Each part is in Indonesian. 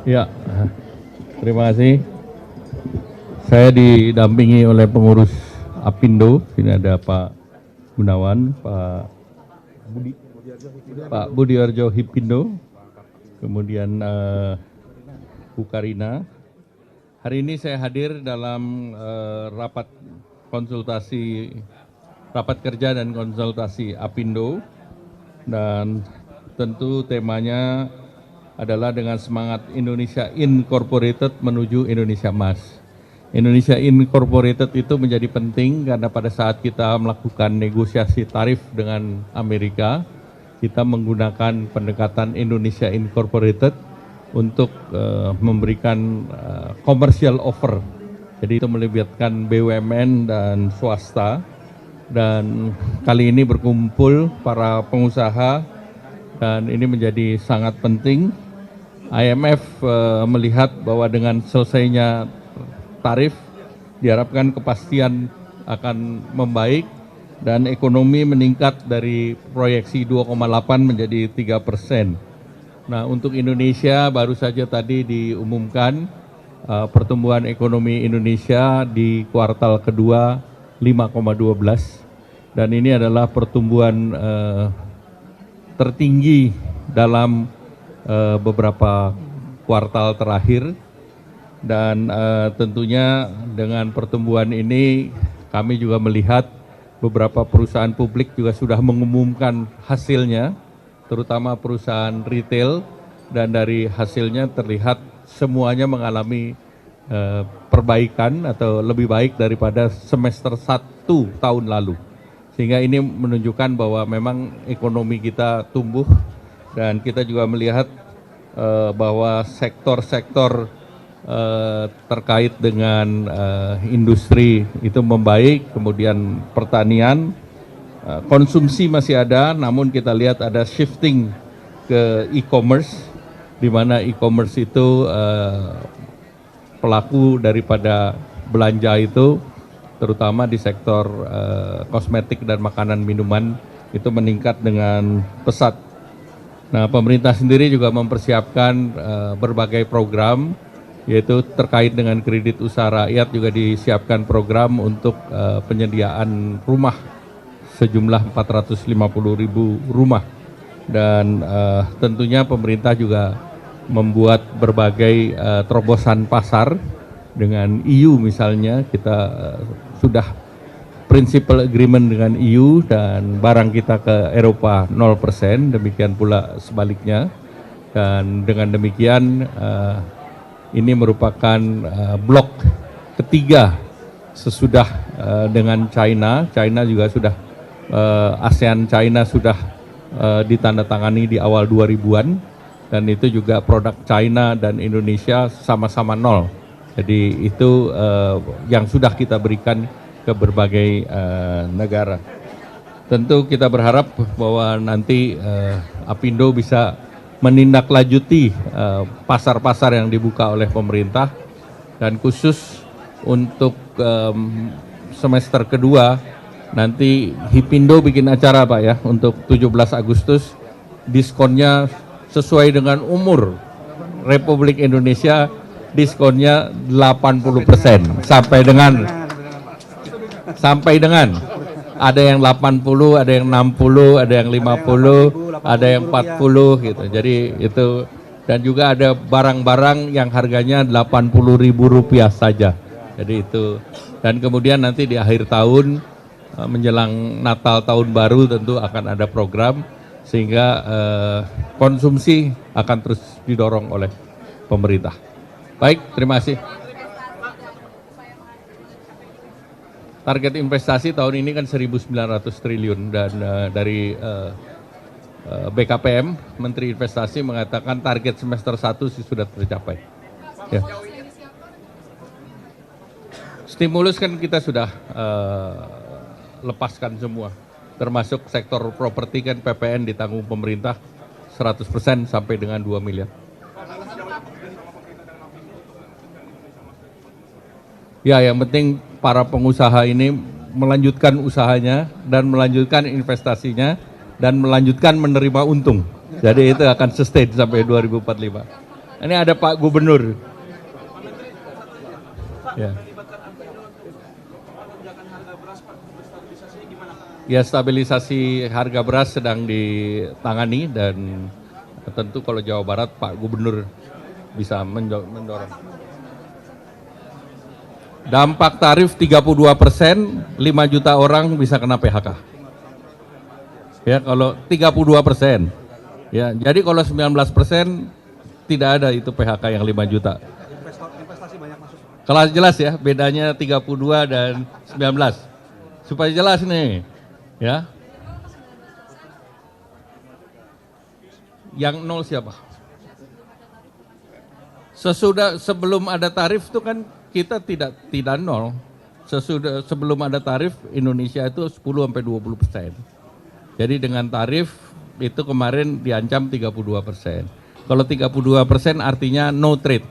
Ya, terima kasih. Saya didampingi oleh pengurus Apindo. Sini ada Pak Gunawan, Pak Budiarjo Hipindo, kemudian Bu Karina. Hari ini saya hadir dalam rapat kerja dan konsultasi Apindo, dan tentu temanya adalah dengan semangat Indonesia Incorporated menuju Indonesia Emas. Indonesia Incorporated itu menjadi penting karena pada saat kita melakukan negosiasi tarif dengan Amerika, kita menggunakan pendekatan Indonesia Incorporated untuk memberikan commercial offer. Jadi itu melibatkan BUMN dan swasta, dan kali ini berkumpul para pengusaha, dan ini menjadi sangat penting. IMF melihat bahwa dengan selesainya tarif diharapkan kepastian akan membaik dan ekonomi meningkat dari proyeksi 2,8 menjadi 3%. Nah, untuk Indonesia baru saja tadi diumumkan pertumbuhan ekonomi Indonesia di kuartal kedua 5,12, dan ini adalah pertumbuhan tertinggi dalam beberapa kuartal terakhir, dan tentunya dengan pertumbuhan ini kami juga melihat beberapa perusahaan publik juga sudah mengumumkan hasilnya, terutama perusahaan retail, dan dari hasilnya terlihat semuanya mengalami perbaikan atau lebih baik daripada semester 1 tahun lalu, sehingga ini menunjukkan bahwa memang ekonomi kita tumbuh. Dan kita juga melihat bahwa sektor-sektor terkait dengan industri itu membaik, kemudian pertanian, konsumsi masih ada, namun kita lihat ada shifting ke e-commerce, di mana e-commerce itu pelaku daripada belanja itu, terutama di sektor kosmetik dan makanan minuman, itu meningkat dengan pesat. Nah, pemerintah sendiri juga mempersiapkan berbagai program, yaitu terkait dengan kredit usaha rakyat juga disiapkan program untuk penyediaan rumah sejumlah 450.000 rumah. Dan tentunya pemerintah juga membuat berbagai terobosan pasar dengan EU misalnya. Kita sudah principal agreement dengan EU dan barang kita ke Eropa 0%, demikian pula sebaliknya. Dan dengan demikian ini merupakan blok ketiga sesudah dengan China. China juga sudah ASEAN China sudah ditandatangani di awal 2000-an, dan itu juga produk China dan Indonesia sama-sama nol. Jadi itu yang sudah kita berikan ke berbagai negara. Tentu kita berharap bahwa nanti Apindo bisa menindaklanjuti pasar-pasar yang dibuka oleh pemerintah, dan khusus untuk semester kedua nanti Hipindo bikin acara Pak ya, untuk 17 Agustus diskonnya sesuai dengan umur Republik Indonesia, diskonnya 80% sampai dengan ada yang 80, ada yang 60, ada yang 50, ada yang 40 gitu. Jadi itu, dan juga ada barang-barang yang harganya Rp80.000 saja. Jadi itu, dan kemudian nanti di akhir tahun menjelang Natal tahun baru tentu akan ada program, sehingga konsumsi akan terus didorong oleh pemerintah. Baik, terima kasih. Target investasi tahun ini kan 1.900 triliun, dan dari BKPM, Menteri Investasi mengatakan target semester 1 sudah tercapai. Ya. Stimulus kan kita sudah lepaskan semua, termasuk sektor properti kan PPN ditanggung pemerintah 100% sampai dengan 2 miliar. Ya, yang penting para pengusaha ini melanjutkan usahanya dan melanjutkan investasinya dan melanjutkan menerima untung. Jadi itu akan sustain sampai 2045. Ini ada Pak Gubernur. Ya. Ya, stabilisasi harga beras sedang ditangani dan tentu kalau Jawa Barat Pak Gubernur bisa mendorong. Dampak tarif 32%, 5 juta orang bisa kena PHK. Ya, kalau 32%. Ya, jadi kalau 19% tidak ada itu PHK yang 5 juta. Investasi banyak masuk. Kalau jelas ya, bedanya 32 dan 19. Supaya jelas nih, ya. Yang nol siapa? Sebelum ada tarif itu kan kita tidak nol. Sebelum ada tarif Indonesia itu 10-20%. Jadi dengan tarif itu kemarin diancam 32%. Kalau 32% artinya no trade,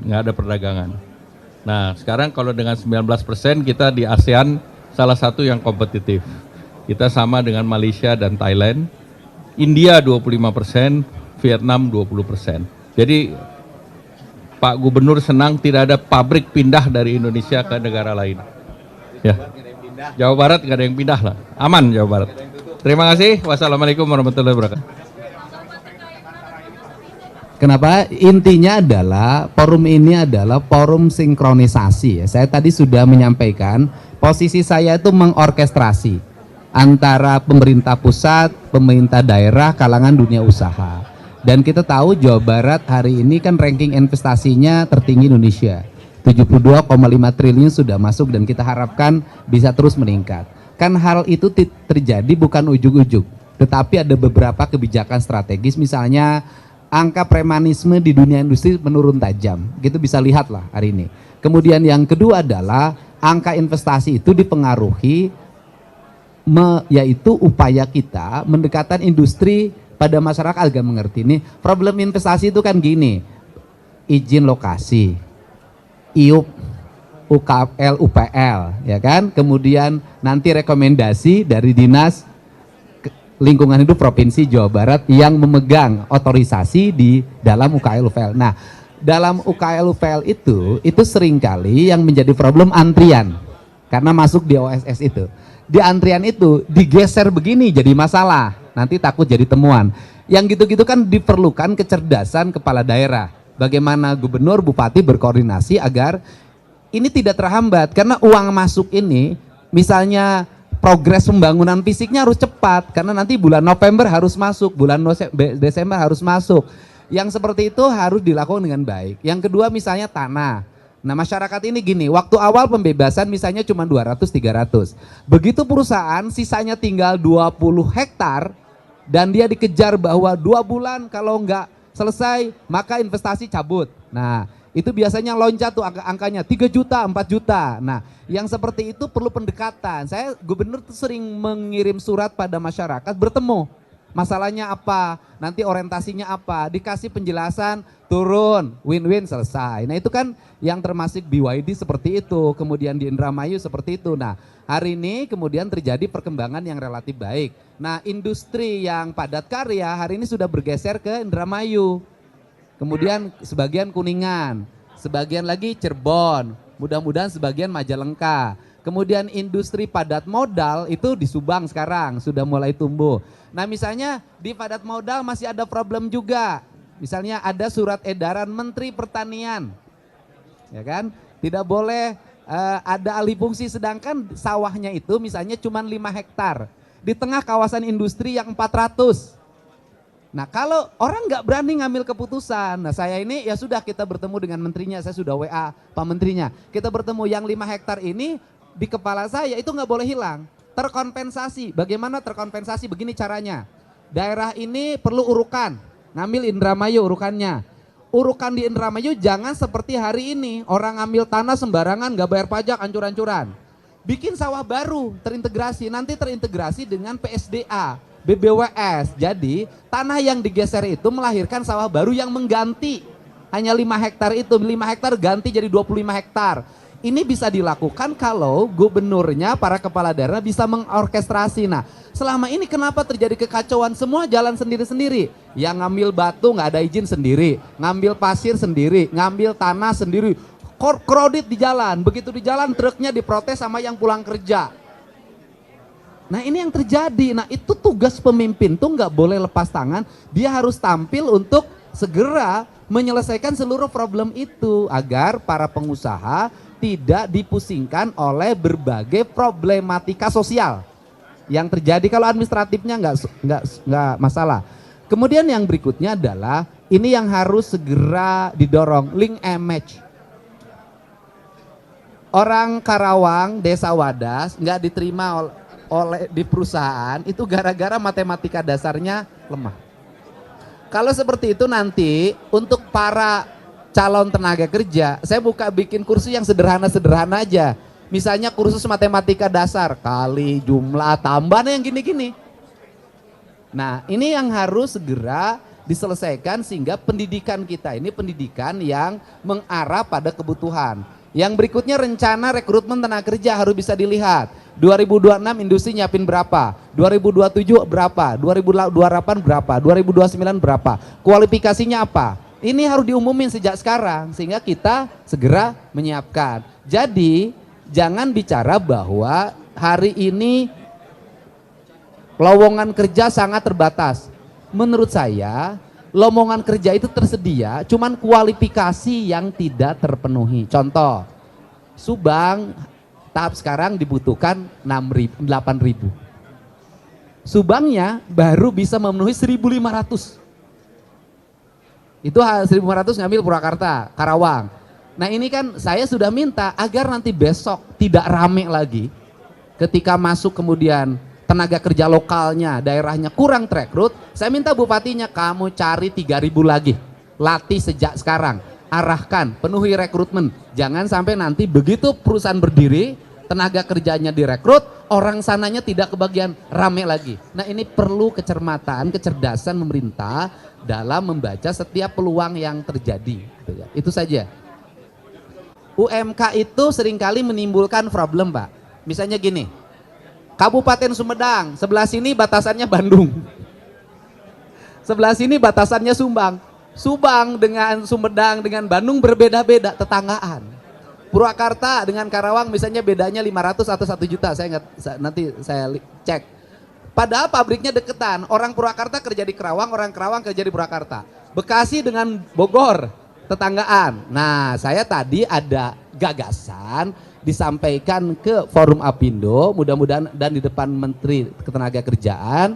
nggak ada perdagangan. Nah sekarang kalau dengan 19% kita di ASEAN salah satu yang kompetitif. Kita sama dengan Malaysia dan Thailand, India 25%, Vietnam 20%. Jadi Pak Gubernur senang tidak ada pabrik pindah dari Indonesia ke negara lain. Ya, Jawa Barat nggak ada yang pindah lah, aman Jawa Barat. Terima kasih. Wassalamualaikum warahmatullahi wabarakatuh. Kenapa? Intinya adalah forum ini adalah forum sinkronisasi. Saya tadi sudah menyampaikan posisi saya itu mengorkestrasi antara pemerintah pusat, pemerintah daerah, kalangan dunia usaha. Dan kita tahu Jawa Barat hari ini kan ranking investasinya tertinggi Indonesia. 72,5 triliun sudah masuk dan kita harapkan bisa terus meningkat. Kan hal itu terjadi bukan ujuk-ujuk, tetapi ada beberapa kebijakan strategis, misalnya angka premanisme di dunia industri menurun tajam, gitu bisa lihatlah hari ini. Kemudian yang kedua adalah angka investasi itu dipengaruhi yaitu upaya kita mendekatkan industri pada masyarakat agar mengerti. Ini problem investasi itu kan gini, izin lokasi, IUP, UKL, UPL, ya kan? Kemudian nanti rekomendasi dari Dinas Lingkungan Hidup Provinsi Jawa Barat yang memegang otorisasi di dalam UKL, UPL. Nah, dalam UKL, UPL itu seringkali yang menjadi problem antrian, karena masuk di OSS itu. Di antrian itu digeser begini jadi masalah, nanti takut jadi temuan. Yang gitu-gitu kan diperlukan kecerdasan kepala daerah. Bagaimana gubernur, bupati berkoordinasi agar ini tidak terhambat, karena uang masuk ini misalnya progres pembangunan fisiknya harus cepat, karena nanti bulan November harus masuk, bulan Desember harus masuk. Yang seperti itu harus dilakukan dengan baik. Yang kedua misalnya tanah. Nah masyarakat ini gini, waktu awal pembebasan misalnya cuma 200-300. Begitu perusahaan sisanya tinggal 20 hektar dan dia dikejar bahwa 2 bulan kalau nggak selesai maka investasi cabut. Nah itu biasanya loncat tuh angkanya 3 juta, 4 juta. Nah yang seperti itu perlu pendekatan. Saya gubernur tuh sering mengirim surat pada masyarakat, bertemu. Masalahnya apa, nanti orientasinya apa, dikasih penjelasan, turun, win-win, selesai. Nah itu kan yang termasuk BYD seperti itu, kemudian di Indramayu seperti itu. Nah hari ini kemudian terjadi perkembangan yang relatif baik. Nah industri yang padat karya hari ini sudah bergeser ke Indramayu. Kemudian sebagian Kuningan, sebagian lagi Cirebon, mudah-mudahan sebagian Majalengka. Kemudian industri padat modal itu di Subang sekarang sudah mulai tumbuh. Nah misalnya di padat modal masih ada problem juga. Misalnya ada surat edaran Menteri Pertanian, ya kan? Tidak boleh ada alih fungsi, sedangkan sawahnya itu misalnya cuma 5 hektar di tengah kawasan industri yang 400. Nah kalau orang nggak berani ngambil keputusan, nah saya ini ya sudah kita bertemu dengan menterinya, saya sudah WA Pak Menterinya. Kita bertemu yang 5 hektar ini di kepala saya itu nggak boleh hilang, terkompensasi. Bagaimana terkompensasi? Begini caranya, daerah ini perlu urukan, ngambil Indramayu urukannya. Urukan di Indramayu jangan seperti hari ini, orang ngambil tanah sembarangan nggak bayar pajak, ancur-ancuran. Bikin sawah baru, terintegrasi, nanti terintegrasi dengan PSDA. BBWS, jadi tanah yang digeser itu melahirkan sawah baru yang mengganti hanya 5 hektar itu, 5 hektar ganti jadi 25 hektar. Ini bisa dilakukan kalau gubernurnya, para kepala daerah bisa mengorkestrasi. Nah, selama ini kenapa terjadi kekacauan? Semua jalan sendiri-sendiri. Yang ngambil batu nggak ada izin sendiri, ngambil pasir sendiri, ngambil tanah sendiri. Kredit di jalan, begitu di jalan truknya diprotes sama yang pulang kerja. Nah ini yang terjadi. Nah itu tugas pemimpin tuh nggak boleh lepas tangan. Dia harus tampil untuk segera menyelesaikan seluruh problem itu agar para pengusaha tidak dipusingkan oleh berbagai problematika sosial yang terjadi. Kalau administratifnya nggak masalah. Kemudian yang berikutnya adalah ini yang harus segera didorong, link image. Orang Karawang, Desa Wadas nggak diterima oleh di perusahaan itu gara-gara matematika dasarnya lemah. Kalau seperti itu nanti untuk para calon tenaga kerja, saya bikin kursus yang sederhana-sederhana aja. Misalnya kursus matematika dasar, kali, jumlah, tambah, yang gini-gini. Nah ini yang harus segera diselesaikan sehingga pendidikan kita ini pendidikan yang mengarah pada kebutuhan. Yang berikutnya rencana rekrutmen tenaga kerja harus bisa dilihat. 2026 industri nyiapin berapa, 2027 berapa, 2028 berapa, 2029 berapa, kualifikasinya apa. Ini harus diumumin sejak sekarang sehingga kita segera menyiapkan. Jadi jangan bicara bahwa hari ini lowongan kerja sangat terbatas. Menurut saya lowongan kerja itu tersedia, cuman kualifikasi yang tidak terpenuhi. Contoh, Subang tahap sekarang dibutuhkan 8.000. Subangnya baru bisa memenuhi 1.500. Itu 1.500 ngambil Purwakarta, Karawang. Nah ini kan saya sudah minta agar nanti besok tidak rame lagi. Ketika masuk kemudian tenaga kerja lokalnya, daerahnya kurang terekrut, saya minta bupatinya kamu cari 3.000 lagi. Latih sejak sekarang, arahkan, penuhi rekrutmen. Jangan sampai nanti begitu perusahaan berdiri, tenaga kerjanya direkrut, orang sananya tidak kebagian, rame lagi. Nah ini perlu kecermatan, kecerdasan pemerintah dalam membaca setiap peluang yang terjadi. Itu saja. UMK itu seringkali menimbulkan problem, Pak. Misalnya gini, Kabupaten Sumedang, sebelah sini batasannya Bandung. Sebelah sini batasannya Subang. Subang dengan Sumedang dengan Bandung berbeda-beda tetanggaan. Purwakarta dengan Karawang misalnya bedanya 500 atau 1 juta, nanti saya cek. Padahal pabriknya deketan, orang Purwakarta kerja di Karawang, orang Karawang kerja di Purwakarta. Bekasi dengan Bogor, tetanggaan. Nah saya tadi ada gagasan disampaikan ke forum Apindo, mudah-mudahan dan di depan Menteri Ketenagakerjaan,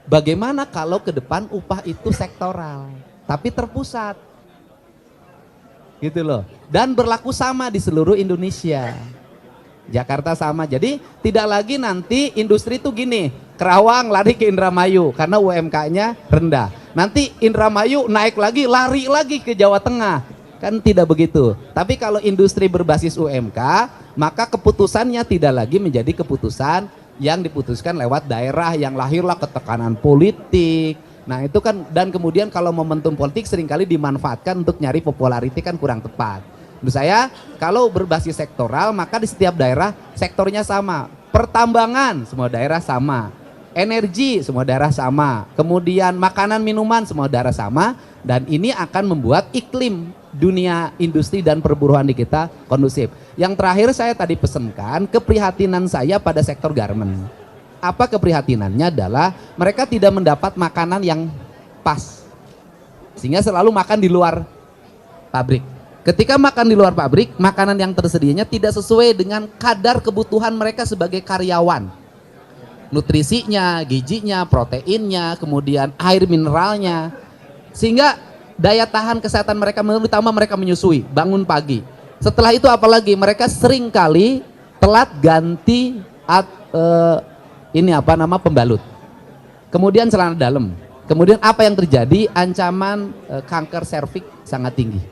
bagaimana kalau ke depan upah itu sektoral, tapi terpusat. Gitu loh. Dan berlaku sama di seluruh Indonesia. Jakarta sama. Jadi tidak lagi nanti industri itu gini, Karawang lari ke Indramayu karena UMK-nya rendah. Nanti Indramayu naik lagi, lari lagi ke Jawa Tengah. Kan tidak begitu. Tapi kalau industri berbasis UMK, maka keputusannya tidak lagi menjadi keputusan yang diputuskan lewat daerah yang lahirlah ketekanan politik. Nah itu kan, dan kemudian kalau momentum politik seringkali dimanfaatkan untuk nyari popularity kan kurang tepat. Menurut saya kalau berbasis sektoral maka di setiap daerah sektornya sama. Pertambangan semua daerah sama, energi semua daerah sama, kemudian makanan minuman semua daerah sama. Dan ini akan membuat iklim dunia industri dan perburuan di kita kondusif. Yang terakhir saya tadi pesankan keprihatinan saya pada sektor garment. Apa keprihatinannya adalah mereka tidak mendapat makanan yang pas, sehingga selalu makan di luar pabrik. Ketika makan di luar pabrik, makanan yang tersedianya tidak sesuai dengan kadar kebutuhan mereka sebagai karyawan. Nutrisinya, gizinya, proteinnya, kemudian air mineralnya. Sehingga daya tahan kesehatan mereka menurun, ditambah mereka menyusui, bangun pagi. Setelah itu apalagi mereka sering kali telat ganti pembalut. Kemudian celana dalam. Kemudian apa yang terjadi? Ancaman kanker serviks sangat tinggi.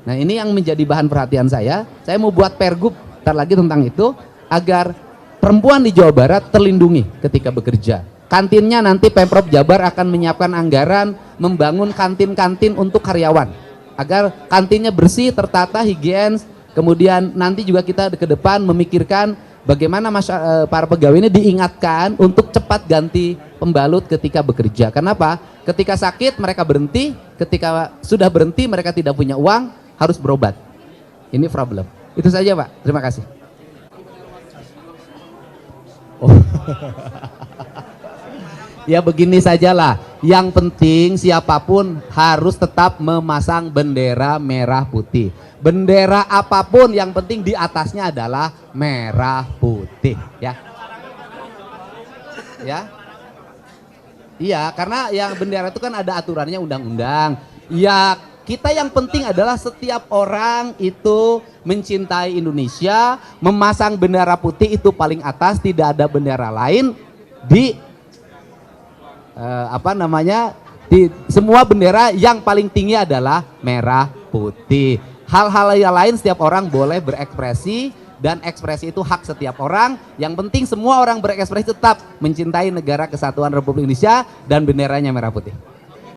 Nah ini yang menjadi bahan perhatian saya. Saya mau buat pergub ntar lagi tentang itu agar perempuan di Jawa Barat terlindungi ketika bekerja. Kantinnya nanti Pemprov Jabar akan menyiapkan anggaran membangun kantin-kantin untuk karyawan agar kantinnya bersih, tertata, higienis, Kemudian nanti juga kita ke depan memikirkan bagaimana para pegawai ini diingatkan untuk cepat ganti pembalut ketika bekerja. Kenapa? Ketika sakit mereka berhenti, ketika sudah berhenti mereka tidak punya uang, harus berobat. Ini problem. Itu saja Pak, terima kasih. Oh. Ya begini sajalah, yang penting siapapun harus tetap memasang bendera merah putih. Bendera apapun yang penting di atasnya adalah merah putih, ya. Ya. Iya, karena yang bendera itu kan ada aturannya undang-undang. Ya, kita yang penting adalah setiap orang itu mencintai Indonesia, memasang bendera putih itu paling atas, tidak ada bendera lain di di semua bendera yang paling tinggi adalah merah putih. Hal-hal yang lain setiap orang boleh berekspresi dan ekspresi itu hak setiap orang. Yang penting semua orang berekspresi tetap mencintai negara kesatuan Republik Indonesia dan benderanya merah putih.